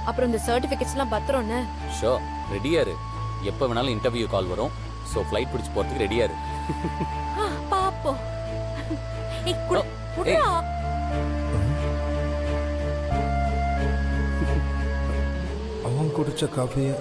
அப்புறம் இந்த சர்டிபிகேட்ஸ்லாம் பத்திரம்னு. ஷோ ரெடியா இரு. எப்போ வேணாலும் இன்டர்வியூ கால் வரும். ஸோ ஃப்ளைட் பிடிச்சி போகிறதுக்கு ரெடியா இரு. பாப்போம். குடுறா. அவன் குடிச்ச காஃபியை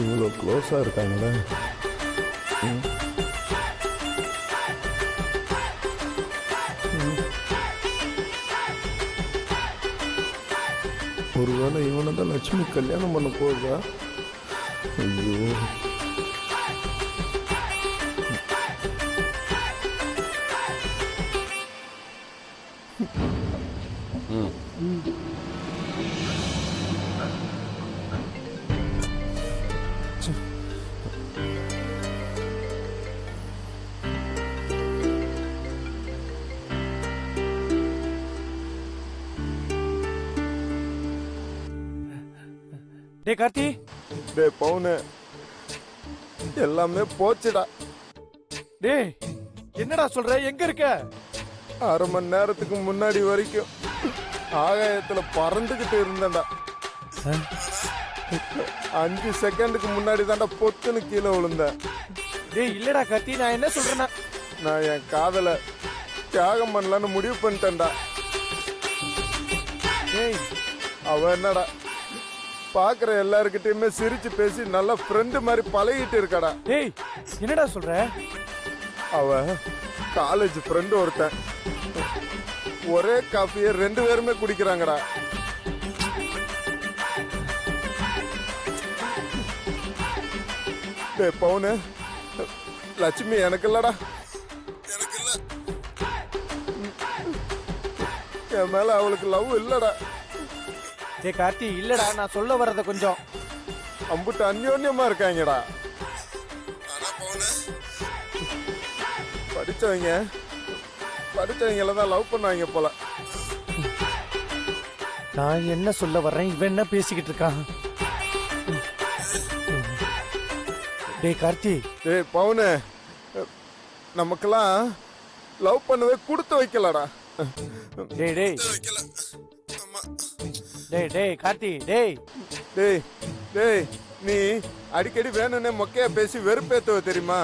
இவ்வளோ க்ளோஸாக இருக்காங்களே. ஒருவேளை இவனை தான் லட்சுமி கல்யாணம் பண்ண போகுதா? ஐயோ, டே கார்த்தி, டே பவுனு, எல்லாமே போச்சுடா. டேய் என்னடா சொல்ற? எங்க இருக்க? அரை மணி நேரத்துக்கு முன்னாடி வரைக்கும் ஆகாயத்துல பறந்துகிட்டு இருந்தேன்டா. 5 செகண்டுக்கு முன்னாடி தான்டா பொத்துன்னு கீழே விழுந்தேன். டேய் இல்லடா கார்த்தி, நான் என்ன சொல்றேன்னா, நான் என் காதலை தியாகம் பண்ணலான்னு முடிவு பண்ணிட்டேன்டா. டேய் அவ என்னடா பாக்குற எல்லாருக்கிட்டையுமே சிரிச்சு பேசி நல்ல ஃப்ரெண்டு மாதிரி பழகிட்டு இருக்காடா. டேய் என்னடா சொல்ற? அவ காலேஜ் ஃப்ரெண்டு ஒருத்தன், ஒரே காஃபியை 2 பேருமே குடிக்கிறாங்கடா. டேய் பவுனு, லட்சுமி எனக்கு இல்லடா, எனக்கு இல்ல. என் மேல அவளுக்கு லவ் இல்லடா. டேய் கார்த்தி இல்லடா, நான் சொல்ல வர்றத கொஞ்சம். அம்புட்டு அந்யோன்யமா இருக்காங்கடா. படிச்சவங்கள தான் லவ் பண்ணுவாங்க போல. நான் என்ன சொல்ல வர்றேன், இவன் என்ன பேசிக்கிட்டு இருக்கான்? டேய் கார்த்தி. டேய் பவுனு, நமக்கெல்லாம் லவ் பண்ணவே கொடுத்து வைக்கலடா. டேய் டேய் டேய் டேய் கார்த்தி, டேய் டேய் டேய், நீ அடிக்கடி வேணும்னே மொக்கையா பேசி வெறுப்பேத்துவ தெரியுமா?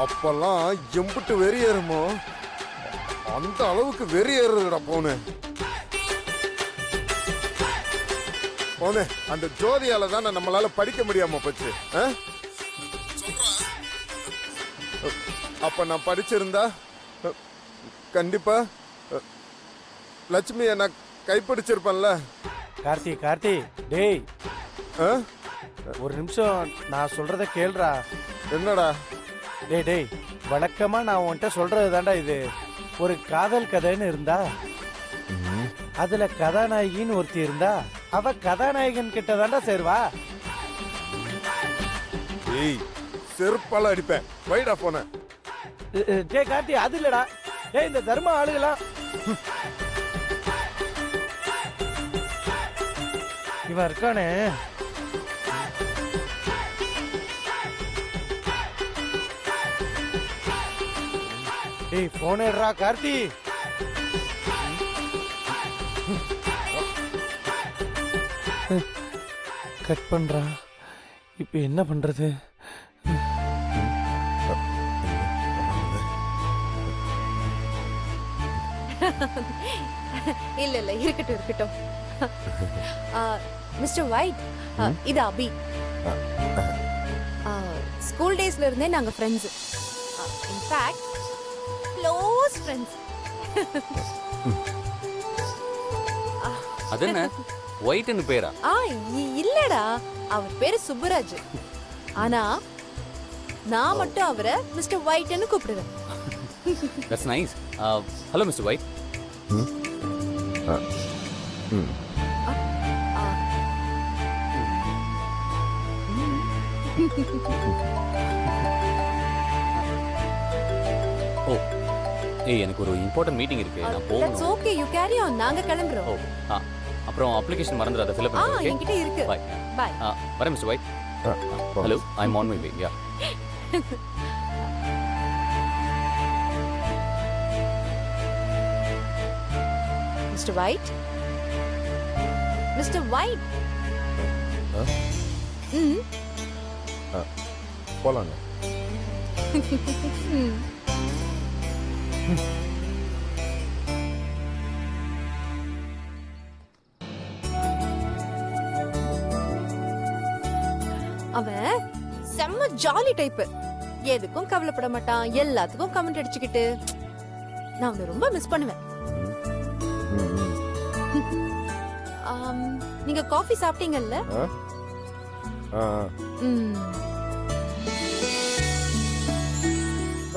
அப்பெல்லாம் எம்புட்டு வெறியேறுமோ அந்த அளவுக்கு வெறியேறுடா பவுனு. பவுனு, அந்த ஜோதியால தான் நம்மளால படிக்க முடியாம போச்சு. அப்ப நான் படிச்சிருந்தா கண்டிப்பா லட்சுமி என்ன கைப்பிடிச்சிருப்பேன்ல. கார்த்தி கார்த்தி, டேய் ஒரு நிமிஷம் நான் சொல்றத கேளுடா. என்னடா? டேய் டேய், வழக்கமா நான் உன்கிட்ட சொல்றது தாண்டா இது. ஒரு காதல் கதைன்னு இருந்தா அதுல கதாநாயகின்னு ஒருத்தி இருந்தா அவ கதாநாயகன் கிட்ட தாண்டா சேருவா. ஏய் செருப்பால அடிப்பேன், வைடா போன. டேய் கார்த்தி, அது இல்லடா. டேய் இந்த தர்ம ஆளுகளா இவன் இருக்கானே. டேய் போன் எடுறா கார்த்தி. கட் பண்றா. இப்ப என்ன பண்றது? இல்ல இல்ல, இருக்கட்டும் இருக்கட்டும். மிஸ்டர் ஒயிட், இது அபி. ஸ்கூல் டேஸ்ல இருந்தே நாங்க ஃப்ரெண்ட்ஸ். In fact close friends. அது என்ன ஒயிட்னு பேரா? இல்லடா, அவர் பேரு சுப்புராஜ். ஆனா நான் மட்டும் அவரை மிஸ்டர் ஒயிட்னு கூப்பிடுவேன். That's nice. Hello mister white. ஓ ஏய் எனக்கு ஒரு இம்பார்ட்டன்ட் மீட்டிங் இருக்கு நான் தட்ஸ் போகணும். ஓகே யூ கேரி ஆன், நாங்க கிளம்புறோம். ஓ ஆ அப்புறம் அப்ளிகேஷன் மறந்துடாத ஃபில் ஆ பண்ணு ஓகே என்கிட்ட இருக்கு. Bye bye. வரேன் மிஸ்டர் ஒயிட். போங்க. Hello I am on my way yeah. Mister white, mister white. ஆ? ம். போலாங்க. ம். அவன் செம்ம ஜாலி டைப். எதுக்கும் கவலைப்பட மாட்டான், எல்லாத்துக்கும் கமெண்ட் அடிச்சுக்கிட்டு. நான் அவனை ரொம்ப மிஸ் பண்ணுவேன். ம், ம். நீங்க காஃபி சாப்பிட்டீங்கல்ல? ஆ? ஆ, ஆ. ம்.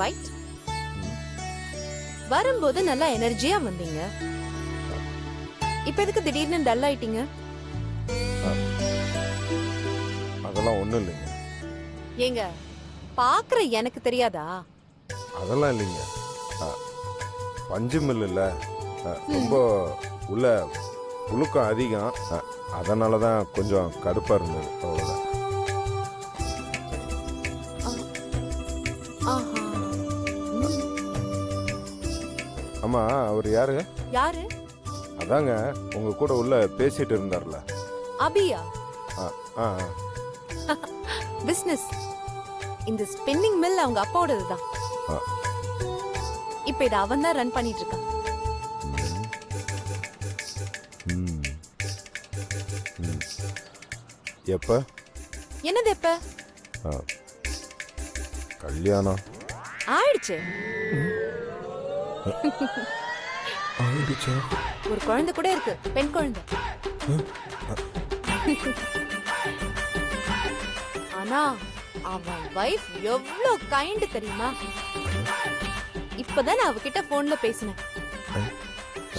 ஒயிட், வரும்போது நல்லா எனர்ஜியா வந்தீங்க. இப்ப எதுக்கு திடீர்னு டல் ஆயிட்டீங்க? அதெல்லாம் ஒண்ணும் இல்லைங்க. ஏங்க, பாக்குற எனக்கு தெரியாதா? அதெல்லாம் இல்லைங்க. பஞ்சு மில் இல்ல, ரொம்ப உள்ள புழுக்கம் அதிகம், அதனால தான் கொஞ்சம் கடுப்பா இருந்தது, அவ்வளவுதான். ஆஹா. ம். ஆமா, அவர் யாரு? யாரு? அதாங்க உங்க கூட உள்ள பேசிட்டு இருந்தார்ல. அபியா? ஆ, ஆ, ஆ. பிசினஸ். இந்த ஸ்பின்னிங் மில் அவங்க அப்பாவோடதுதான். ஆ. இப்ப இத அவன் தான் ரன் பண்ணிட்டு இருக்கான். ம். ம். எப்ப? என்னது எப்ப? ஆ. கல்யாணம் ஆயிடுச்சு. ஆயிடுச்சா? ஒரு குழந்தை கூட இருக்கு, பெண் குழந்தை. ஆனா அவன் வைஃப் எவ்வளவு கைண்ட் தெரியுமா? இப்பதான் நான் அவகிட்ட போன்ல பேசினேன்.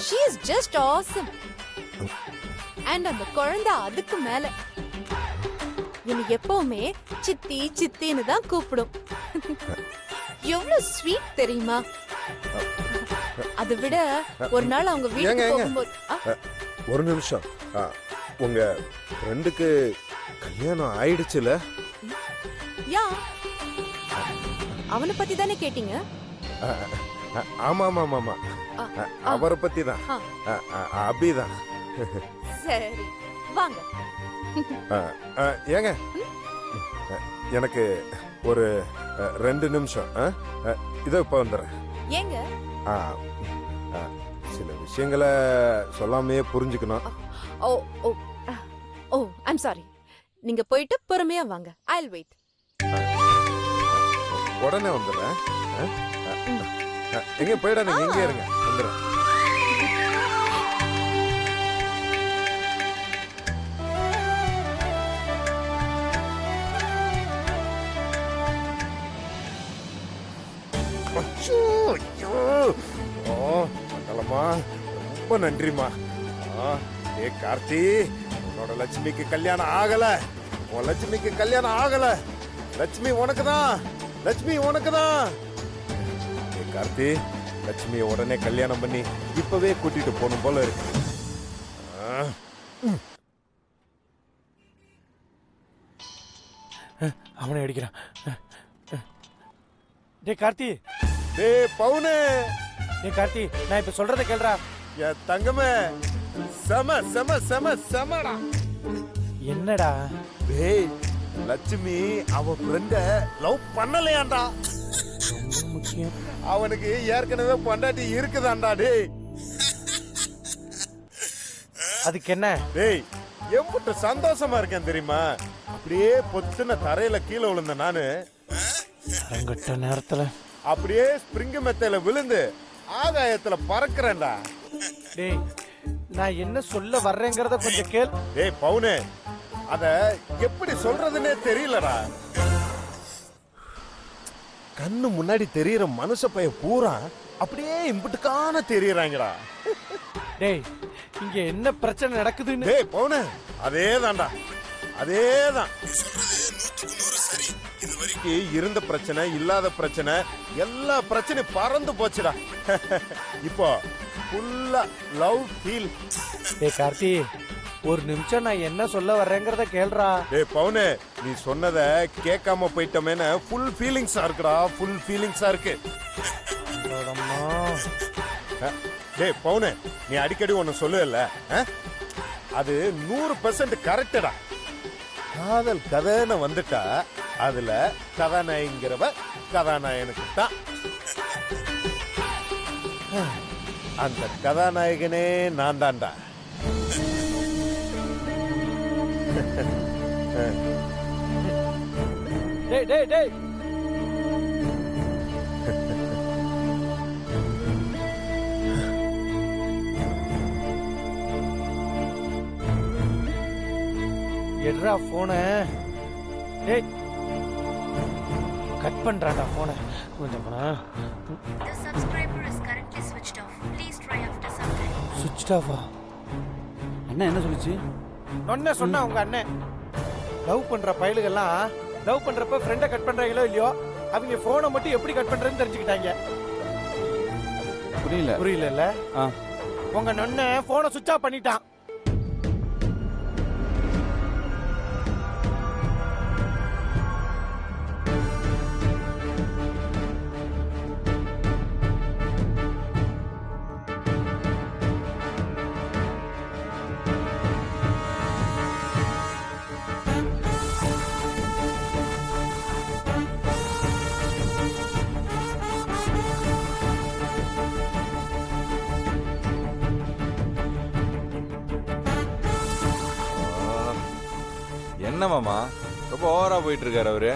she is just awesome. and அந்த குழந்தை அதுக்கு மேல என்னை எப்பவுமே சித்தி சித்தின்னு தான் கூப்பிடும். எவ்வளவு ஸ்வீட் தெரியுமா? அதை விட ஒரு நாள் அவங்க வீட்டுக்கு ஏங்க? போகும்போது ஒரு நிமிஷம். உங்க ஃப்ரெண்டுக்கு கல்யாணம் ஆயிடுச்சுல? யா, அவனை பத்தி தானே கேட்டீங்க? ஆமா ஆமா ஆமா ஆமா. ஆ, அவரை பத்தி தான். ஆ. அபிதான். சரி வாங்க. ஏங்க, எனக்கு ஒரு 2 நிமிஷம். இதோ இப்ப வந்துடுறேன். ஏங்க? ஆ, சில விஷயங்களை சொல்லாமையே புரிஞ்சுக்கணும். ஓ ஓ ஓ ஐம் சாரி. நீங்க போயிட்டு பொறுமையா வாங்க. I'll wait. உடனே வந்துடுறேன். எங்க போயிடாதீங்க, எங்கே இருங்க, வந்துடுறேன். அச்சோ, ஐயோ. ஓ, மங்களம்மா, ரொம்ப நன்றிம்மா. ஏ கார்த்தி, உன்னோட லட்சுமிக்கு கல்யாணம் ஆகல. உன் லட்சுமிக்கு கல்யாணம் ஆகல. லட்சுமி உனக்கு தான், லட்சுமி உனக்கு தான். ஏ கார்த்தி, லட்சுமியை உடனே கல்யாணம் பண்ணி இப்பவே கூட்டிட்டு போகணும் போல இருக்கு. அவனை அடிக்கிறான். டே கார்த்தி, டேய் பவுனு, டே கார்த்தி, நான் இப்ப சொல்றதை கேளுடா. என் தங்கமே, செம செம செம செமடா. என்னடா? டேய், லட்சுமி அவ ஃப்ரெண்ட லவ் பண்ணலையாண்டா. ரொம்ப முக்கியம். அவனுக்கு ஏற்கனவே பொண்டாட்டி இருக்குதாண்டா. டேய் அதுக்கு என்ன? டேய், எம்புட்டு சந்தோஷமா இருக்கேன் தெரியுமா? அப்படியே பொத்துன தரையில கீழே விழுந்த நானு அரங்கட்ட நேரத்துல அப்படியே ஸ்பிரிங் மெத்தையில விழுந்து ஆகாயத்துல பறக்கிறேன்டா. டேய், நான் என்ன சொல்ல வர்றேங்கிறத கொஞ்சம் கேள். டேய் பவுனு, அத எப்படி சொல்றதுன்னே தெரியலடா. கண்ணு முன்னாடி தெரியற மனுஷ பைய பூரா அப்படியே இம்புட்டுக்கான தெரியறாங்கடா. டேய், இங்க என்ன பிரச்சனை நடக்குதுன்னு. டேய் பவுனு, அதேதான்டா, அதேதான். வரைக்கும் இருந்த பிரச்சனை இல்லாத பிரச்சனை எல்லா பிரச்சனையும் பறந்து போச்சுடா. இப்போ ஃபுல்லா லவ் ஃபீல். டேய் கார்த்தி, ஒரு நிமிஷம் நான் என்ன சொல்ல வர்றேங்கிறத கேள்றா. டேய் பவுனு, நீ சொன்னத கேட்காம போயிட்டோமேன ஃபுல் ஃபீலிங்ஸா இருக்குடா, ஃபுல் ஃபீலிங்ஸா இருக்கு. அடம்மா. டேய் பவுனு, நீ அடிக்கடி ஒன்னு சொல்லுவல்ல, அது 100% கரெக்டடா. காதல் கதைன்னு வந்துட்டா அதுல கதாநாயகிங்கிறவ கதாநாயகனுக்கு தான். அந்த கதாநாயகனே நான் தான்டா. டேய் டேய் டேய், எடுறா போன. டேய் கட் பண்றாடா போன. கொஞ்சம் போனா The subscriber is currently switched off. Please try after some time. சுவிட்ச் ஆஃபா. அண்ணா என்ன சொல்லுச்சு? நொன்ன சொன்னா உங்க அண்ணன். லவ் பண்ற பயலுகெல்லாம் லவ் பண்றப்ப ஃப்ரெண்டை கட் பண்றாங்களோ இல்லையோ, அவங்க போனை மட்டும் எப்படி கட் பண்றதுன்னு தெரிஞ்சுக்கிட்டாங்க. புரியல. புரியல. ஆ. உங்க நொன்ன போனை சுவிட்ச் ஆஃப் பண்ணிட்டான். என்ன மாமா ரொம்ப ஓவரா போயிட்டு இருக்காரு அவரு.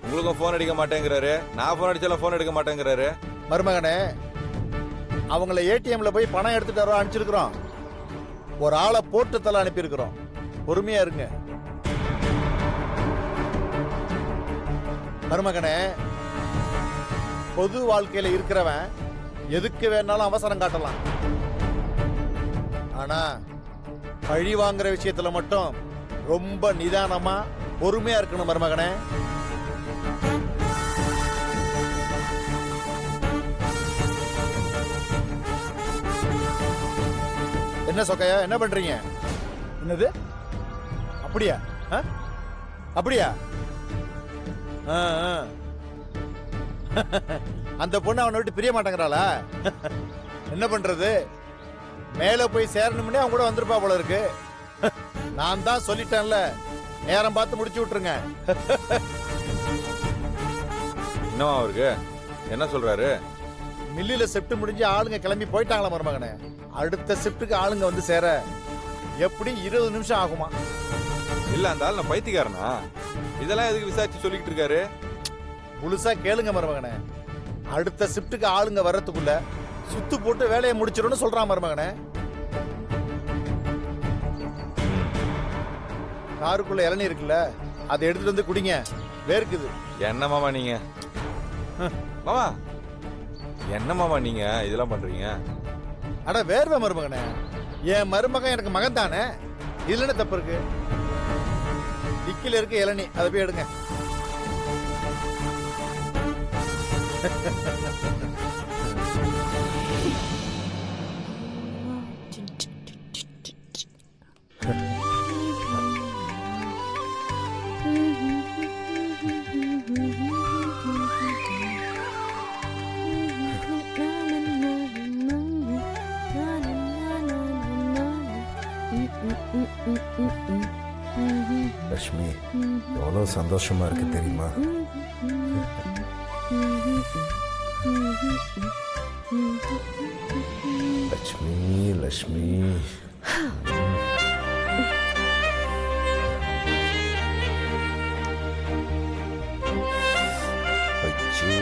உங்களுக்கும் போன் அடிக்க மாட்டேங்கிறாரு, நான் போன் அடிச்சாலும் போன் எடுக்க மாட்டேங்கிறாரு. மருமகனே, அவங்கள ஏடிஎம்ல போய் பணம் எடுத்துட்டு வர அனுப்பிச்சிருக்கிறோம். ஒரு ஆளை போட்டு தலை அனுப்பியிருக்கிறோம். பொறுமையா இருங்க மருமகனே. பொது வாழ்க்கையில இருக்கிறவன் எதுக்கு வேணாலும் அவசரம் காட்டலாம். ஆனா பழி வாங்குற விஷயத்துல மட்டும் ரொம்ப நிதானமா பொறுமையா இருக்கணும் மருமகனே. என்ன சொக்கையா, என்ன பண்றீங்க? என்னது? அப்படியா? அப்படியா? அந்த பொண்ணு அவனை விட்டு பிரிய மாட்டேங்கிறாளா? என்ன பண்றது? மேல போய் சேரணும்னே அவங்க கூட வந்திருப்பா போல இருக்கு. நான் தான் சொல்லிட்டேன்ல, நேரம் பார்த்து முடிச்சு விட்டுருங்க. என்னவா அவருக்கு என்ன சொல்றாரு? மில்லில ஷிஃப்ட் முடிஞ்சு ஆளுங்க கிளம்பி போயிட்டாங்களா மருமகனே. அடுத்த ஷிஃப்ட்டுக்கு ஆளுங்க வந்து சேர எப்படி 20 நிமிஷம் ஆகுமா? இல்ல அந்த ஆள் நான் பைத்தியக்காரனா? இதெல்லாம் எதுக்கு விசாரிச்சு சொல்லிக்கிட்டு இருக்காரு? முழுசா கேளுங்க மருமகனே. அடுத்த ஷிஃப்ட்டுக்கு ஆளுங்க வர்றதுக்குள்ள சுத்து போட்டு வேலையை முடிச்சிடும்னு சொல்றான் மருமகனே. காருக்குள்ள இளநீ இருக்குல்ல, அதை எடுத்துட்டு வந்து குடிங்க, வேர்க்குது. என்ன மாமா நீங்க? மாமா என்ன மாமா நீங்க இதெல்லாம் பண்றீங்க? அட வேர்வை மருமகனே, என் மருமகன் எனக்கு மகன் தானே, இதுல என்ன தப்பு இருக்கு? டிக்கில இருக்கு இளநீ, அதை போய் எடுங்க. லட்சுமி, எவ்வளவு சந்தோஷமா இருக்கு தெரியுமா? லட்சுமி லட்சுமி, அச்சோ,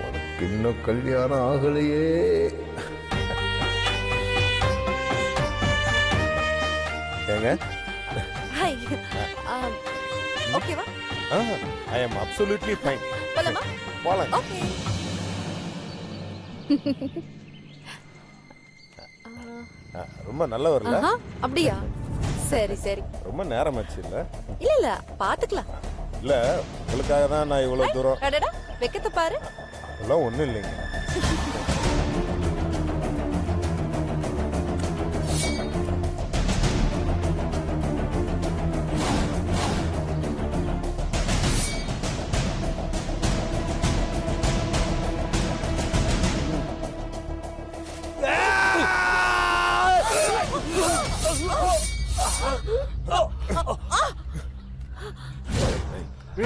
உனக்கு இன்னும் கல்யாணம் ஆகலையே. ஏங்க, ஹாய். ஓகேவா? ஐ அம் அப்சல்யூட்லி ஃபைன். போலாமா? போலாம். ஓகே. ரொம்ப நல்லவர்ல. அப்படியா? சரி சரி. ரொம்ப நேரம் ஆச்சு இல்ல? இல்ல இல்ல, பாத்துக்கலாம். இல்ல உங்களுக்காக தான் நான் இவ்வளவு தூரம். அடடா வெக்கத்தை பாரு. அதெல்லாம் ஒண்ணும் இல்லைங்க.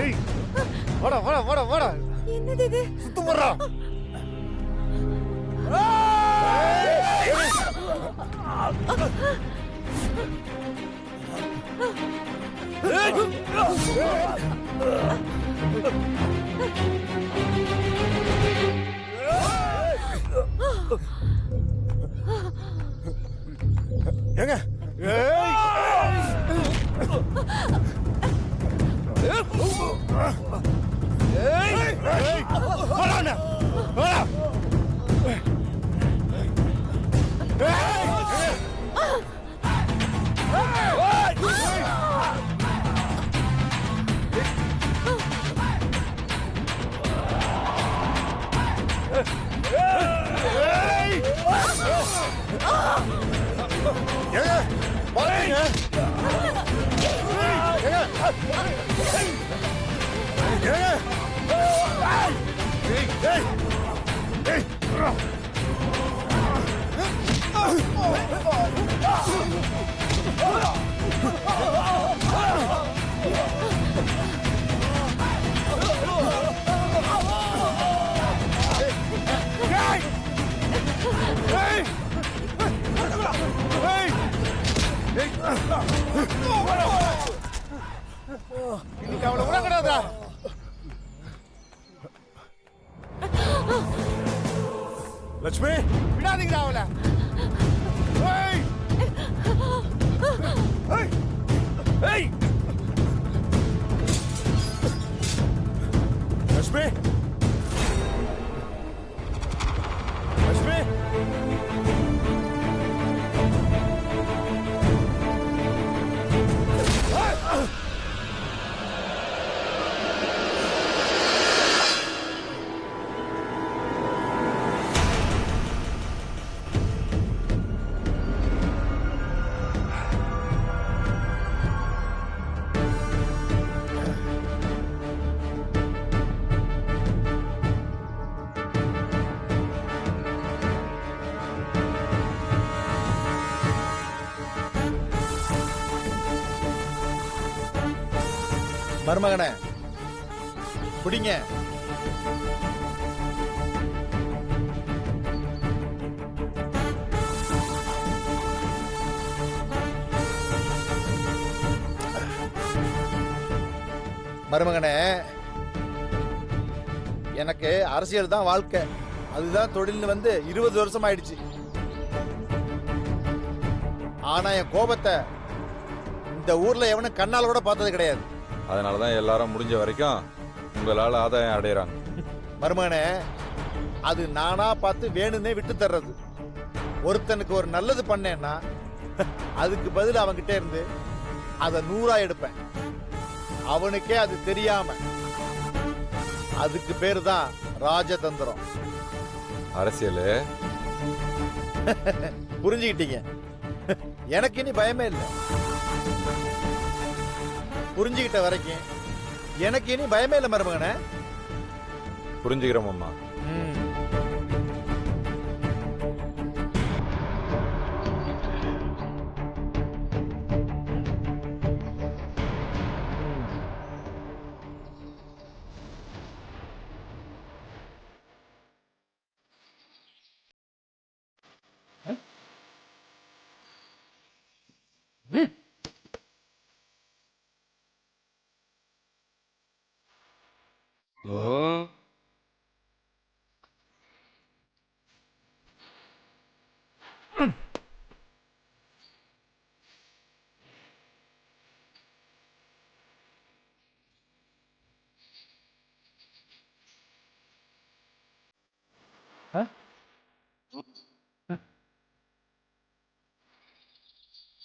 ஏய் வாடா வாடா வாடா வாடா என்னது இது? சுத்து போடுறா. ஏங்க இன்னைக்கு அவளை விடக்கூடாதா? லட்சுமி விடாதீங்கடா அவளை. ஏய் ஏய் ஏய் லட்சுமி லட்சுமி மருமகனே குடிங்க. மருமகனே எனக்கு அரசியல் தான் வாழ்க்கை, அதுதான் தொழில்னு வந்து 20 வருஷம் ஆயிடுச்சு. ஆனா என் கோபத்தை இந்த ஊர்ல எவனும் கண்ணால கூட பார்த்தது கிடையாது. அதனாலதான் எல்லாரும் முடிஞ்ச வரைக்கும் உங்களால ஆதாயம் அடையறாங்க. மருமகனே அது நானா பார்த்து வேணும்னே விட்டு தர்றது. ஒருத்தனுக்கு ஒரு நல்லது பண்ணேன்னா அதுக்கு பதில் அவன்கிட்ட இருந்து அதை 100ஆ எடுப்பேன். அவனுக்கே அது தெரியாம. அதுக்கு பேரு தான் ராஜதந்திரம். அரசியல் புரிஞ்சுக்கிட்டீங்க? எனக்கு இனி பயமே இல்லை. புரிஞ்சுக்கிட்ட வரைக்கும் எனக்கு இனி பயமே இல்லை மருமகனே. புரிஞ்சுக்கிறோம் அம்மா.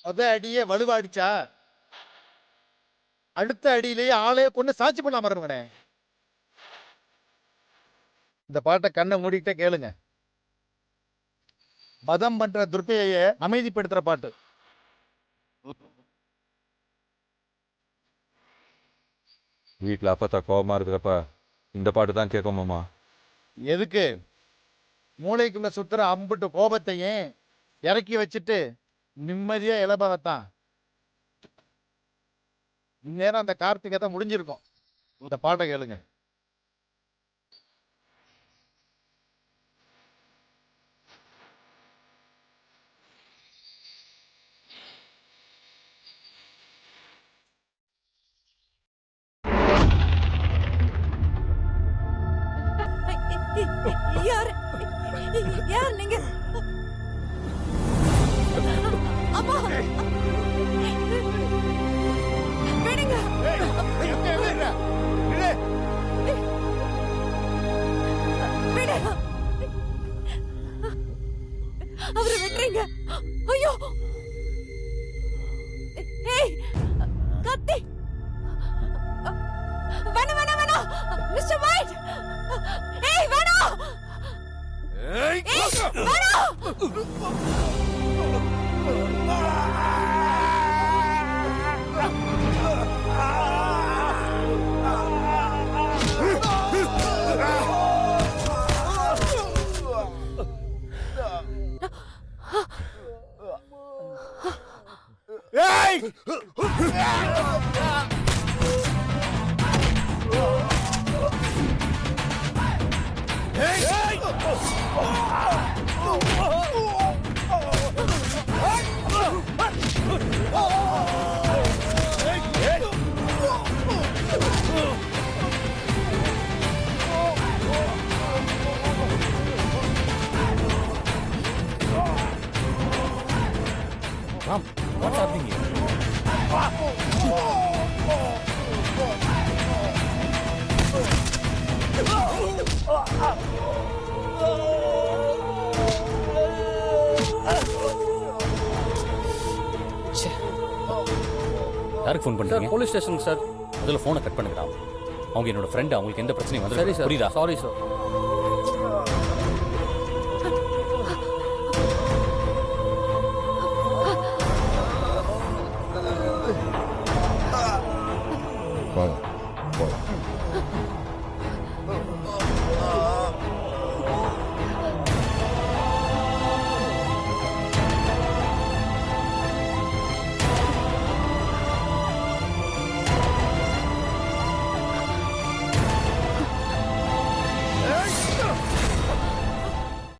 அத அடியே வலுவாடிச்சா? அடுத்த அடியிலேயே ஆளே கொண்டு சாட்சி பண்ணாம இருங்கண்ணே. இந்த பாட்டை கண்ணை மூடிக்கிட்டே கேளுங்க. மதம் பண்ற துர்க்கையை அமைதிப்படுத்துற பாட்டு. வீட்டில் அப்பத்தா கோபமா இருக்கிறப்ப இந்த பாட்டு தான் கேட்கும் மாமா. எதுக்கு? மூளைக்குள்ள சுத்துற அம்புட்டு கோபத்தையும் இறக்கி வச்சுட்டு நிம்மதியா இளபவத்தான். இந்நேரம் அந்த கார்த்திகை தான் முடிஞ்சிருக்கும். இந்த பாட்டை கேளுங்க. யார் யார் நீங்க? அம்மா விடுங்க. விடு. அவரை விட்டுறீங்க. ஐயோ ஏய் கத்தி. வேணாம் வேணாம் வேணாம் மிஸ்டர் வைட். ஏய் வேணாம். ஏய் வேணாம். ஏய் What's happening here? யாருக்கு ஃபோன் பண்றீங்க? Police station sir. அதுல போனை கட் பண்ணுங்கடா. அவங்க என்னோட ஃப்ரெண்ட், அவங்களுக்கு எந்த பிரச்சனையும் சரி வந்து சார். புரியுதா? Sorry sir. வாங்க.